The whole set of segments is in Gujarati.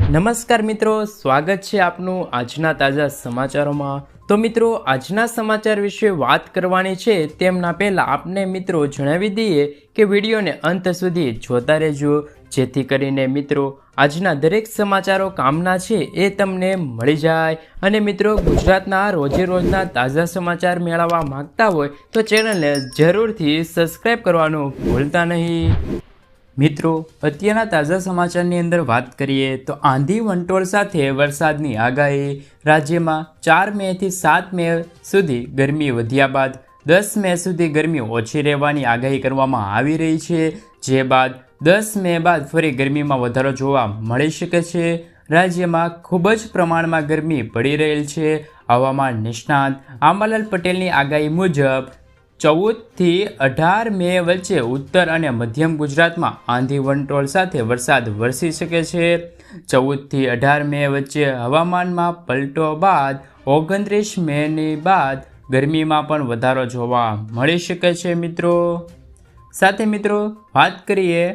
નમસ્કાર મિત્રો, સ્વાગત છે આપનું આજના તાજા સમાચારોમાં। તો મિત્રો, આજના સમાચાર વિશે વાત કરવાની છે તેમના પહેલાં આપને મિત્રો જણાવી દઈએ કે વિડીયોને અંત સુધી જોતા રહેજો, જેથી કરીને મિત્રો આજના દરેક સમાચારો કામના છે એ તમને મળી જાય। અને મિત્રો, ગુજરાતના રોજે રોજના તાજા સમાચાર મેળવવા માંગતા હોય તો ચેનલને જરૂરથી સબસ્ક્રાઈબ કરવાનું ભૂલતા નહીં। મિત્રો, અત્યારના તાજા સમાચારની અંદર વાત કરીએ તો આંધી વંટોળ સાથે વરસાદની આગાહી। રાજ્યમાં 4 મેથી 7 મે સુધી ગરમી વધ્યા બાદ 10 મે સુધી ગરમી ઓછી રહેવાની આગાહી કરવામાં આવી રહી છે, જે બાદ 10 મે બાદ ફરી ગરમીમાં વધારો જોવા મળી શકે છે। રાજ્યમાં ખૂબ જ પ્રમાણમાં ગરમી પડી રહેલ છે। હવામાન નિષ્ણાત આંબાલાલ પટેલની આગાહી મુજબ 14થી 18 મે વચ્ચે ઉત્તર અને મધ્યમ ગુજરાતમાં આંધી વંટોળ સાથે વરસાદ વરસી શકે છે। 14થી 18 મે વચ્ચે હવામાનમાં પલટો બાદ 29 મેની બાદ ગરમીમાં પણ વધારો જોવા મળી શકે છે। સાથે મિત્રો વાત કરીએ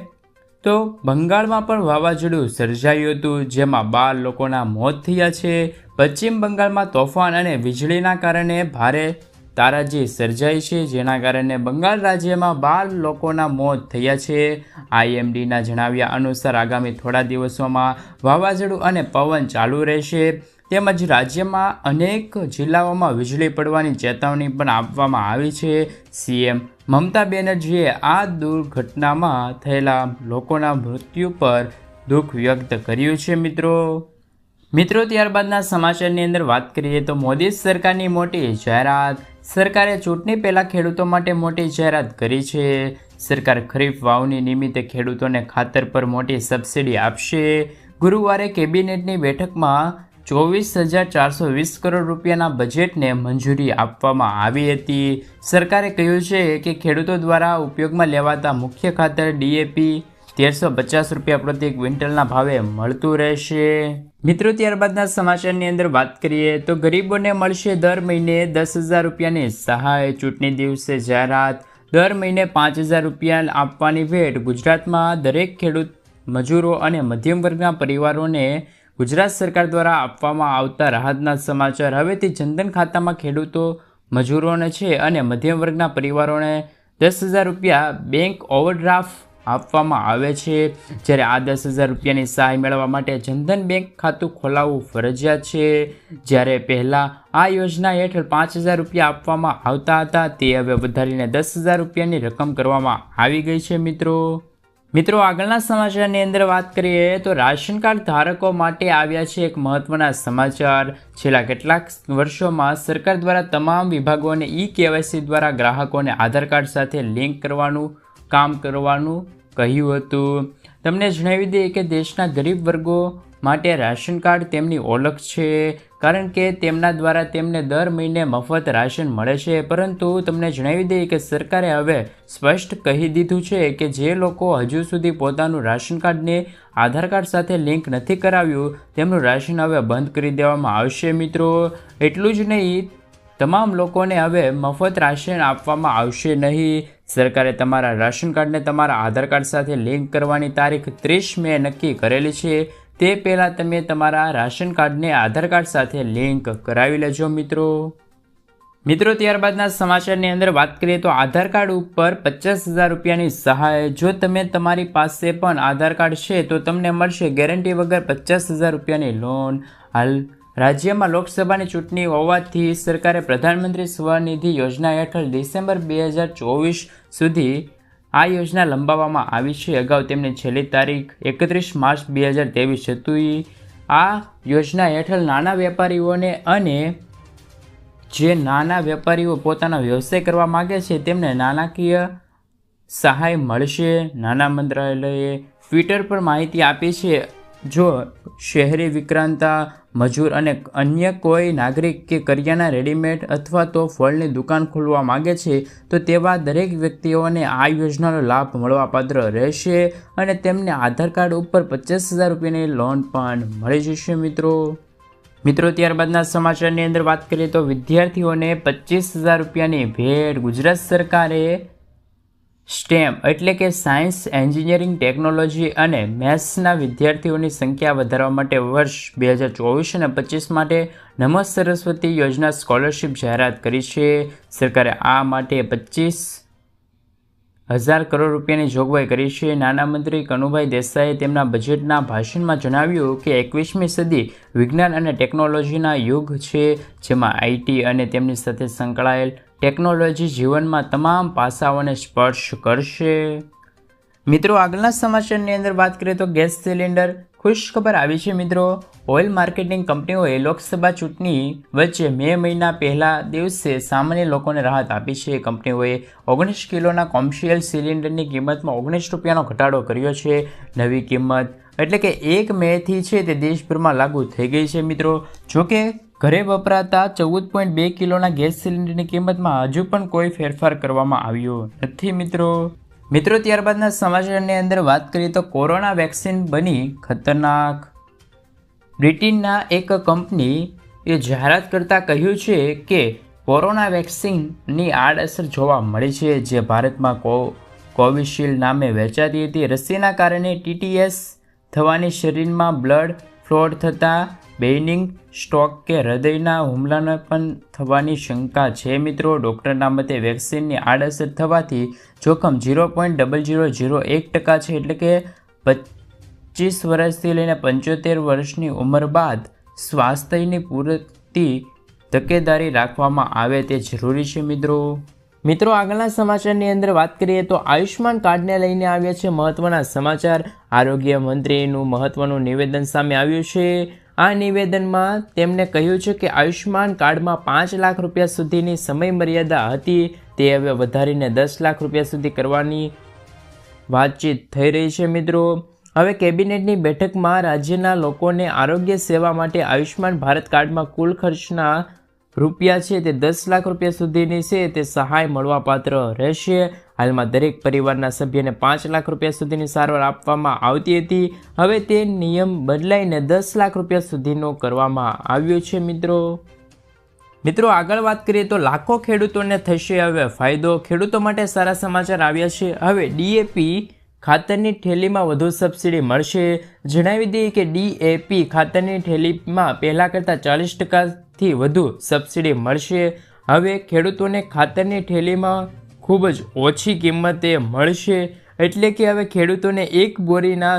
તો બંગાળમાં પણ વાવાઝોડું સર્જાયું હતું, જેમાં 12 લોકોના મોત થયા છે। પશ્ચિમ બંગાળમાં તોફાન અને વીજળીના કારણે ભારે તારાજી સર્જાઈ છે, જેના કારણે બંગાળ રાજ્યમાં 12 લોકોના મોત થયા છે। IMDના જણાવ્યા અનુસાર આગામી થોડા દિવસોમાં વાવાઝોડું અને પવન ચાલુ રહેશે, તેમજ રાજ્યમાં અનેક જિલ્લાઓમાં વીજળી પડવાની ચેતવણી પણ આપવામાં આવી છે। CM મમતા બેનર્જીએ આ દુર્ઘટનામાં થયેલા લોકોના મૃત્યુ પર દુઃખ વ્યક્ત કર્યું છે। મિત્રો ત્યારબાદના સમાચારની અંદર વાત કરીએ તો મોદી સરકારની મોટી જાહેરાત। સરકારે ચૂંટણી પહેલાં ખેડૂતો માટે મોટી જાહેરાત કરી છે। સરકાર ખરીફ વાવણી નિમિત્તે ખેડૂતોને ખાતર પર મોટી સબસિડી આપશે। ગુરુવારે કેબિનેટની બેઠકમાં 24,420 કરોડ રૂપિયાના બજેટને મંજૂરી આપવામાં આવી હતી। સરકારે કહ્યું છે કે ખેડૂતો દ્વારા ઉપયોગમાં લેવાતા મુખ્ય ખાતર DAP 1350 રૂપિયા પ્રતિ ક્વિન્ટલના ભાવે મળતું રહેશે। મિત્રો ત્યારબાદના સમાચારની અંદર વાત કરીએ તો ગરીબોને મળશે દર મહિને 10,000 રૂપિયાની સહાય। ચૂંટણી દિવસે જાહેરાત। દર મહિને 5,000 રૂપિયા આપવાની ભેટ। ગુજરાતમાં દરેક ખેડૂત, મજૂરો અને મધ્યમ વર્ગના પરિવારોને ગુજરાત સરકાર દ્વારા આપવામાં આવતા રાહતના સમાચાર। હવેથી જનધન ખાતામાં ખેડૂતો, મજૂરોને છે અને મધ્યમ વર્ગના પરિવારોને 10,000 રૂપિયા બેંક ઓવરડ્રાફ્ટ આપવામાં આવે છે। જ્યારે આ 10,000 રૂપિયાની સહાય મેળવવા માટે જનધન બેંક ખાતું ખોલાવવું ફરજિયાત છે। જ્યારે પહેલાં આ યોજના હેઠળ 5,000 રૂપિયા આપવામાં આવતા હતા, તે હવે વધારીને 10,000 રૂપિયાની રકમ કરવામાં આવી ગઈ છે। મિત્રો આગળના સમાચારની અંદર વાત કરીએ તો રાશન કાર્ડ ધારકો માટે આવ્યા છે એક મહત્વના સમાચાર। છેલ્લા કેટલાક વર્ષોમાં સરકાર દ્વારા તમામ વિભાગોને eKYC દ્વારા ગ્રાહકોને આધાર કાર્ડ સાથે લિંક કરવાનું કામ કરવાનું કહ્યું હતું। તમને જણાવી દઈએ કે દેશના ગરીબ વર્ગો માટે રાશન કાર્ડ તેમની ઓળખ છે, કારણ કે તેમના દ્વારા તેમને દર મહિને મફત રાશન મળે છે। પરંતુ તમને જણાવી દઈએ કે સરકારે હવે સ્પષ્ટ કહી દીધું છે કે જે લોકો હજુ સુધી પોતાનું રાશન કાર્ડને આધાર કાર્ડ સાથે લિંક નથી કરાવ્યું, તેમનું રાશન હવે બંધ કરી દેવામાં આવશે। મિત્રો એટલું જ નહીં, તમામ લોકોને હવે મફત રાશન આપવામાં આવશે નહીં। સરકારે તમારા રાશન કાર્ડને તમારા આધાર કાર્ડ સાથે લિંક કરવાની તારીખ 30 મે નક્કી કરેલી છે। તે પહેલાં તમે તમારા રાશન કાર્ડને આધાર કાર્ડ સાથે લિંક કરાવી લેજો। મિત્રો ત્યારબાદના સમાચારની અંદર વાત કરીએ તો આધાર કાર્ડ ઉપર 50,000 રૂપિયાની સહાય। જો તમે તમારી પાસે પણ આધાર કાર્ડ છે તો તમને મળશે ગેરંટી વગર 50,000 રૂપિયાની લોન। હાલ રાજ્યમાં લોકસભાની ચૂંટણી હોવાથી સરકારે પ્રધાનમંત્રી સ્વનિધિ યોજના હેઠળ ડિસેમ્બર 2024 સુધી આ યોજના લંબાવવામાં આવી છે। અગાઉ તેમની છેલ્લી તારીખ 31 માર્ચ 2023 હતી। આ યોજના હેઠળ નાના વેપારીઓને અને જે નાના વેપારીઓ પોતાનો વ્યવસાય કરવા માગે છે તેમને નાણાકીય સહાય મળશે। નાણા મંત્રાલયે ટ્વિટર પર માહિતી આપી છે, જો શહેરી વિક્રેતા, મજૂર અને અન્ય કોઈ નાગરિક કે કરિયાના, રેડીમેડ અથવા તો ફળની દુકાન ખોલવા માગે છે તો તેવા દરેક વ્યક્તિઓને આ યોજનાનો લાભ મળવાપાત્ર રહેશે અને તેમને આધાર કાર્ડ ઉપર 50,000 રૂપિયાની લોન પણ મળી જશે। મિત્રો ત્યારબાદના સમાચારની અંદર વાત કરીએ તો વિદ્યાર્થીઓને 25,000 રૂપિયાની ભેટ। ગુજરાત સરકારે સ્ટેમ એટલે કે સાયન્સ, એન્જિનિયરિંગ, ટેકનોલોજી અને મેથ્સના વિદ્યાર્થીઓની સંખ્યા વધારવા માટે વર્ષ 2024 અને 25 માટે નમઃ સરસ્વતી યોજના સ્કોલરશિપ જાહેરાત કરી છે. સરકારે આ માટે 25,000 કરોડ રૂપિયાની જોગવાઈ કરી છે. નાણામંત્રી કનુભાઈ દેસાઈએ તેમના બજેટના ભાષણમાં જણાવ્યું કે 21મી સદી વિજ્ઞાન અને ટેકનોલોજીના યુગ છે, જેમાં આઈટી અને તેમની સાથે સંકળાયેલ ટેકનોલોજી જીવનમાં તમામ પાસાઓને સ્પર્શ કરશે. મિત્રો, આગળના સમાચારની અંદર વાત કરીએ તો ગેસ સિલિન્ડર ખુશખબર આવી છે. મિત્રો, ઓઇલ માર્કેટિંગ કંપનીઓએ લોકસભા ચૂંટણી વચ્ચે મે મહિના પહેલા દિવસે સામાન્ય લોકોને રાહત આપી છે. કંપનીઓએ 19 કિલોના કોમર્શિયલ સિલિન્ડરની કિંમતમાં 19 રૂપિયાનો ઘટાડો કર્યો છે. નવી કિંમત એટલે કે 1 મેથી છે તે દેશભરમાં લાગુ થઈ ગઈ છે. મિત્રો, જોકે ઘરે વપરાતા 14.2 કિલોના ગેસ સિલિન્ડરની કિંમતમાં હજુ પણ કોઈ ફેરફાર કરવામાં આવ્યો નથી. મિત્રો, ત્યારબાદના સમાચારની અંદર વાત કરીએ તો કોરોના વેક્સિન બની ખતરનાક. બ્રિટનના એક કંપનીએ જાહેરાત કરતાં કહ્યું છે કે કોરોના વેક્સિનની આડઅસર જોવા મળી છે, જે ભારતમાં કોવિશિલ્ડ નામે વેચાતી હતી. રસીના કારણે TTS થવાની, શરીરમાં બ્લડ ફ્લોટ થતાં, બેનિંગ સ્ટ્રોક કે હૃદયના હુમલાને પણ થવાની શંકા છે. મિત્રો, ડૉક્ટરના મતે વેક્સિનની આડઅસર થવાથી જોખમ 0.0001% છે, એટલે કે 25 વર્ષથી લઈને 75 વર્ષની ઉંમર બાદ સ્વાસ્થ્યની પૂરતી તકેદારી રાખવામાં આવે તે જરૂરી છે. મિત્રો, આગળના સમાચારની અંદર વાત કરીએ તો આયુષ્માન કાર્ડને લઈને આવ્યા છે મહત્વના સમાચાર. આરોગ્ય મંત્રીનું મહત્વનું નિવેદન સામે આવ્યું છે. આ નિવેદનમાં તેમણે કહ્યું છે કે આયુષ્માન કાર્ડમાં 5 લાખ રૂપિયા સુધીની સમયમર્યાદા હતી, તે હવે વધારીને 10 લાખ રૂપિયા સુધી કરવાની વાતચીત થઈ રહી છે. મિત્રો, હવે કેબિનેટની બેઠકમાં રાજ્યના લોકોને આરોગ્ય સેવા માટે આયુષ્માન ભારત કાર્ડમાં કુલ ખર્ચના રૂપિયા છે તે 10 લાખ રૂપિયા સુધીની છે તે સહાય મળવાપાત્ર રહેશે. હાલમાં દરેક પરિવારના સભ્યને 5 લાખ રૂપિયા સુધીની સારવાર આપવામાં આવતી હતી. હવે તે નિયમ બદલાઈને 10 લાખ રૂપિયા સુધીનો કરવામાં આવ્યો છે. મિત્રો, આગળ વાત કરીએ તો લાખો ખેડૂતોને થશે હવે ફાયદો. ખેડૂતો માટે સારા સમાચાર આવ્યા છે. હવે DAP ખાતરની થેલીમાં વધુ સબસિડી મળશે. જણાવી દઈએ કે DAP ખાતરની થેલીમાં પહેલાં કરતાં 40%થી વધુ સબસિડી મળશે. હવે ખેડૂતોને ખાતરની થેલીમાં ખૂબ જ ઓછી કિંમતે મળશે, એટલે કે હવે ખેડૂતોને એક બોરીના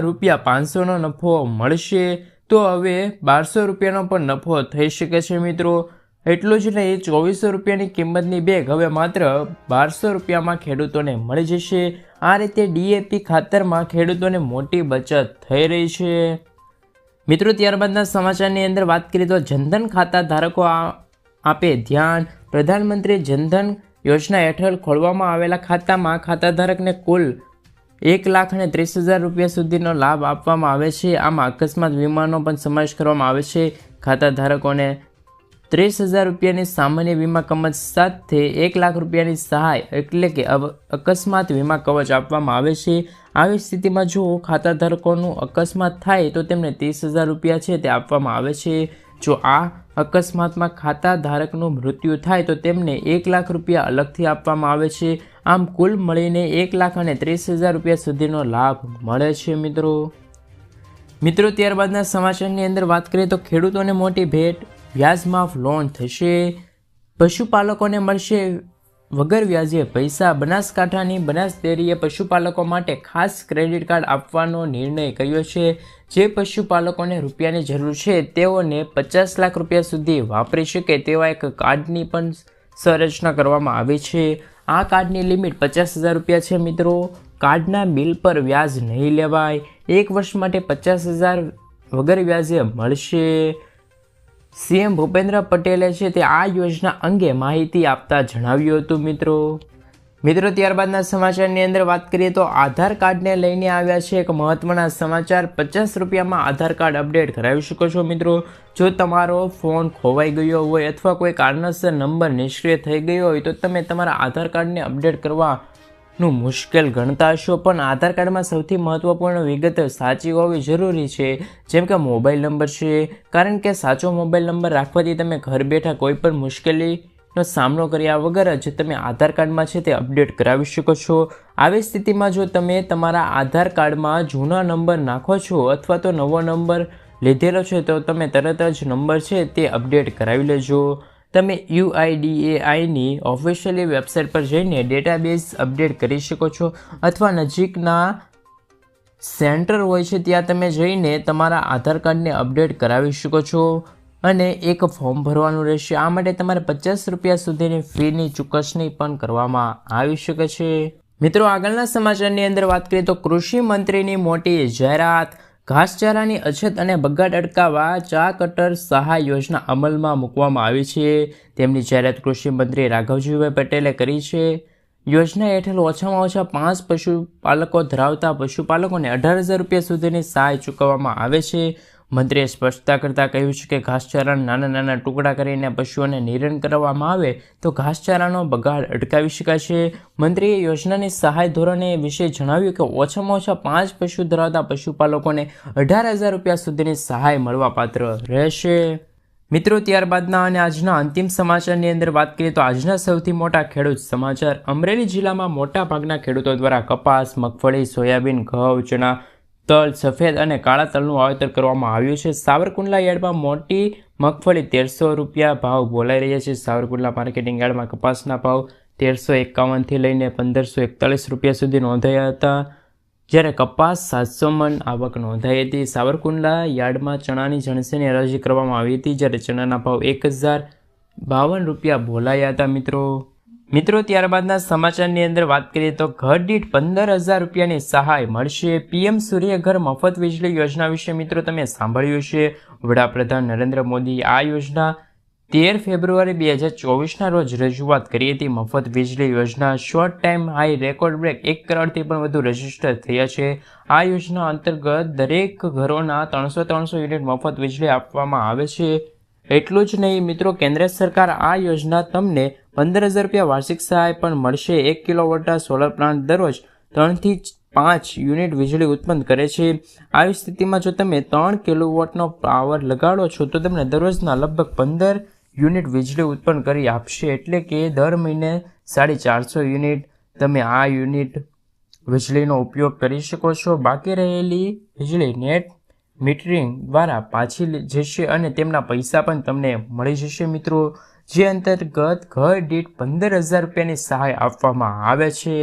₹500નો નફો મળશે, તો હવે 1200 રૂપિયાનો પણ નફો થઈ શકે છે. મિત્રો, એટલું જ નહીં, 2400 રૂપિયાની કિંમતની બેગ હવે માત્ર 1200 રૂપિયામાં ખેડૂતોને મળી જશે. આ રીતે DAP ખાતરમાં ખેડૂતોને મોટી બચત થઈ રહી છે. મિત્રો, ત્યારબાદના સમાચારની અંદર વાત કરીએ તો જનધન ખાતા ધારકો આપે ધ્યાન. પ્રધાનમંત્રી જનધન યોજના હેઠળ ખોલવામાં આવેલા ખાતામાં ખાતાધારકને કુલ 1,30,000 રૂપિયા સુધીનો લાભ આપવામાં આવે છે. આમાં અકસ્માત વીમાનો પણ સમાવેશ કરવામાં આવે છે. ખાતાધારકોને 30,000 રૂપિયાની સામાન્ય વીમા કવચ સાથે 1 લાખ રૂપિયાની સહાય એટલે કે અકસ્માત વીમા કવચ આપવામાં આવે છે. આવી સ્થિતિમાં જો ખાતાધારકોનું અકસ્માત થાય તો તેમને 30,000 રૂપિયા છે તે આપવામાં આવે છે. જો આ અકસ્માતમાં ખાતાધારકનું મૃત્યુ થાય તો તેમને 1 લાખ રૂપિયા અલગથી આપવામાં આવે છે. આમ કુલ મળીને 1,30,000 રૂપિયા સુધીનો લાભ મળે છે. મિત્રો, ત્યારબાદના સમાચારની અંદર વાત કરીએ તો ખેડૂતોને મોટી ભેટ. વ્યાજ માફ લોન થશે. પશુપાલકોને મળશે વગર વ્યાજે પૈસા. બનાસકાંઠાની બનાસ ડેરીએ પશુપાલકો માટે ખાસ ક્રેડિટ કાર્ડ આપવાનો નિર્ણય કર્યો છે. જે પશુપાલકોને રૂપિયાની જરૂર છે તેઓને 50 લાખ રૂપિયા સુધી વાપરી શકે તેવા એક કાર્ડની પણ સંરચના કરવામાં આવી છે. આ કાર્ડની લિમિટ 50,000 રૂપિયા છે. મિત્રો, કાર્ડના બિલ પર વ્યાજ નહીં લેવાય. 1 વર્ષ માટે 50,000 વગર વ્યાજે મળશે. CM ભૂપેન્દ્ર પટેલે છે તે આ યોજના અંગે માહિતી આપતા જણાવ્યું હતું. મિત્રો, ત્યારબાદના સમાચારની અંદર વાત કરીએ તો આધાર કાર્ડને લઈને આવ્યા છે એક મહત્વના સમાચાર. 50 રૂપિયામાં આધાર કાર્ડ અપડેટ કરાવી શકો છો. મિત્રો, જો તમારો ફોન ખોવાઈ ગયો હોય અથવા કોઈ કારણસર નંબર નિષ્ક્રિય થઈ ગયો હોય તો તમે તમારા આધાર કાર્ડને અપડેટ કરવાનું મુશ્કેલ ગણતા હશો, પણ આધાર કાર્ડમાં સૌથી મહત્વપૂર્ણ વિગત સાચી હોવી જરૂરી છે, જેમ કે મોબાઈલ નંબર છે. કારણ કે સાચો મોબાઈલ નંબર રાખવાથી તમે ઘર બેઠા કોઈ પણ મુશ્કેલી નો સામનો કર્યા વગર જ તમે આધાર કાર્ડમાં છે તે અપડેટ કરાવી શકો છો. આવી સ્થિતિમાં જો તમે તમારા આધાર કાર્ડમાં જૂના નંબર નાખો છો અથવા તો નવો નંબર લીધેલો છે તો તમે તરત જ નંબર છે તે અપડેટ કરાવી લેજો. તમે UIDAIની ઓફિશિયલી વેબસાઇટ પર જઈને ડેટાબેઝ અપડેટ કરી શકો છો અથવા નજીકના સેન્ટર હોય છે ત્યાં તમે જઈને તમારા આધાર કાર્ડને અપડેટ કરાવી શકો છો અને એક ફોર્મ ભરવાનું રહેશે. આ માટે તમારે 50 રૂપિયા સુધીની ફીની ચૂકવણી પણ કરવામાં આવી શકે છે. મિત્રો, આગળના સમાચારની અંદર વાત કરીએ તો કૃષિ મંત્રીની મોટી જાહેરાત. ઘાસચારાની અછત અને બગાડ અટકાવવા ચા કટર સહાય યોજના અમલમાં મૂકવામાં આવી છે. તેમની જાહેરાત કૃષિ મંત્રી રાઘવજીભાઈ પટેલે કરી છે. યોજના હેઠળ ઓછામાં ઓછા 5 પશુપાલકો ધરાવતા પશુપાલકોને 18,000 રૂપિયા સુધીની સહાય ચૂકવવામાં આવે છે. મંત્રીએ સ્પષ્ટતા કરતાં કહ્યું છે કે ઘાસચારાના નાના નાના ટુકડા કરીને પશુઓને નિરણ કરવામાં આવે તો ઘાસચારાનો બગાડ અટકાવી શકાય છે. મંત્રીએ યોજનાની સહાય ધોરણે વિશે જણાવ્યું કે ઓછામાં ઓછા 5 પશુ ધરાવતા પશુપાલકોને 18,000 રૂપિયા સુધીની સહાય મળવાપાત્ર રહેશે. મિત્રો, ત્યારબાદના અને આજના અંતિમ સમાચારની અંદર વાત કરીએ તો આજના સૌથી મોટા ખેડૂત સમાચાર. અમરેલી જિલ્લામાં મોટા ભાગના ખેડૂતો દ્વારા કપાસ, મગફળી, સોયાબીન, ઘઉં, ચણા, તલ, સફેદ અને કાળા તલનું વાવેતર કરવામાં આવ્યું છે. સાવરકુંડલા યાર્ડમાં મોટી મગફળી 1,300 રૂપિયા ભાવ બોલાઈ રહ્યા છે. સાવરકુંડલા માર્કેટિંગ યાર્ડમાં કપાસના ભાવ 1,351થી લઈને 1,541 રૂપિયા સુધી નોંધાયા હતા, જ્યારે કપાસ 700 મણ આવક નોંધાઈ હતી. સાવરકુંડલા યાર્ડમાં ચણાની જણસીની હરાજી કરવામાં આવી હતી, જ્યારે ચણાના ભાવ 1,052 રૂપિયા બોલાયા હતા. મિત્રો, ત્યારબાદના સમાચારની અંદર વાત કરીએ તો ઘર દીઠ 15,000 રૂપિયાની સહાય મળશે. PM સૂર્યઘર મફત વીજળી યોજના વિશે મિત્રો તમે સાંભળ્યું છે. વડાપ્રધાન નરેન્દ્ર મોદી આ યોજના 13 ફેબ્રુઆરી 2024ના રોજ રજૂઆત કરી હતી. મફત વીજળી યોજના short time high record break 1 કરોડથી પણ વધુ રજીસ્ટર થયા છે. આ યોજના અંતર્ગત દરેક ઘરોના 300 યુનિટ મફત વીજળી આપવામાં આવે છે. એટલું જ નહીં મિત્રો, કેન્દ્ર સરકાર આ યોજના તમને 15,000 રૂપિયા વાર્ષિક સહાય પણ મળશે. 1 કિલોવોટના સોલર પ્લાન્ટ દરરોજ 3 થી 5 યુનિટ વીજળી ઉત્પન્ન કરે છે. આવી સ્થિતિમાં જો તમે 3 કિલોવોટનો પાવર લગાડો છો તો તમને દરરોજના લગભગ 15 યુનિટ વીજળી ઉત્પન્ન કરી આપશે. એટલે કે દર મહિને 450 યુનિટ તમે આ યુનિટ વીજળીનો ઉપયોગ કરી શકો છો. બાકી રહેલી વીજળી નેટ મીટરિંગ દ્વારા પાછી જશે અને તેમના પૈસા પણ તમને મળી જશે મિત્રો, જે અંતર્ગત ઘર દીઠ 15,000 રૂપિયાની સહાય આપવામાં આવે છે.